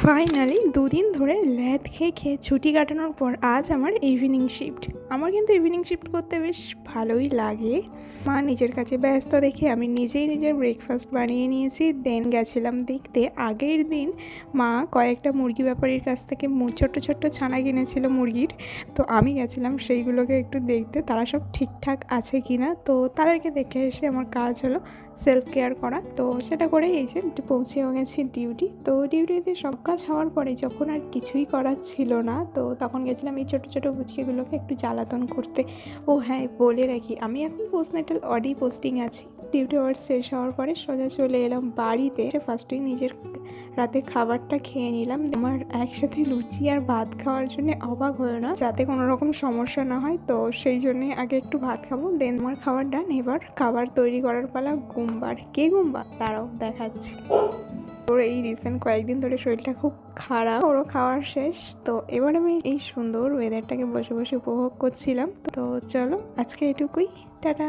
Finally দুদিন ধরে ল্যাদ খেয়ে খেয়ে ছুটি কাটানোর পর আজ আমার ইভিনিং শিফট। আমার কিন্তু ইভিনিং শিফট করতে বেশ ভালোই লাগে। মা নিজের কাছে ব্যস্ত দেখে আমি নিজেই নিজের ব্রেকফাস্ট বানিয়ে নিয়েছি। দেন গেছিলাম দেখতে, আগের দিন মা কয়েকটা মুরগি ব্যাপারীর কাছ থেকে ছোট্ট ছোট্ট ছানা কিনেছিল মুরগির। তো আমি গেছিলাম সেইগুলোকে একটু দেখতে তারা সব ঠিকঠাক আছে কি না। তো তাদেরকে দেখে এসে আমার কাজ হলো সেলফ কেয়ার করা। তো সেটা করে এই যে একটু পৌঁছেও গেছি ডিউটি। তো ডিউটিতে সব কাজ হওয়ার পরে যখন আর কিছুই করার ছিল না, তো তখন গেছিলাম এই ছোটো ছোটো বুচকিগুলোকে একটু জ্বালাতন করতে। ও হ্যাঁ, বলে রাখি আমি এখন পোস্টনাটাল অডি পোস্টিং আছি। ডিউটি আওয়ার্স শেষ হওয়ার পরে সোজা চলে এলাম বাড়িতে। ফার্স্টেই নিজের রাতের খাবারটা খেয়ে নিলাম। আমার একসাথে লুচি আর ভাত খাওয়ার জন্য অবাক হয়ে না, যাতে কোনো রকম সমস্যা না হয়। তো সেই জন্যে আগে একটু ভাত খাবো, দেন আমার খাবার ডান। এবার খাবার তৈরি করার পালা গুম্বার। কে গুম্বা দাঁড়াও দেখাচ্ছি। ওর এই রিসেন্ট কয়েকদিন ধরে শরীরটা খুব খারাপ, ওরও খাওয়ার শেষ। তো এবার আমি এই সুন্দর ওয়েদারটাকে বসে বসে উপভোগ করছিলাম। তো চলো আজকে এটুকুই, টাটা।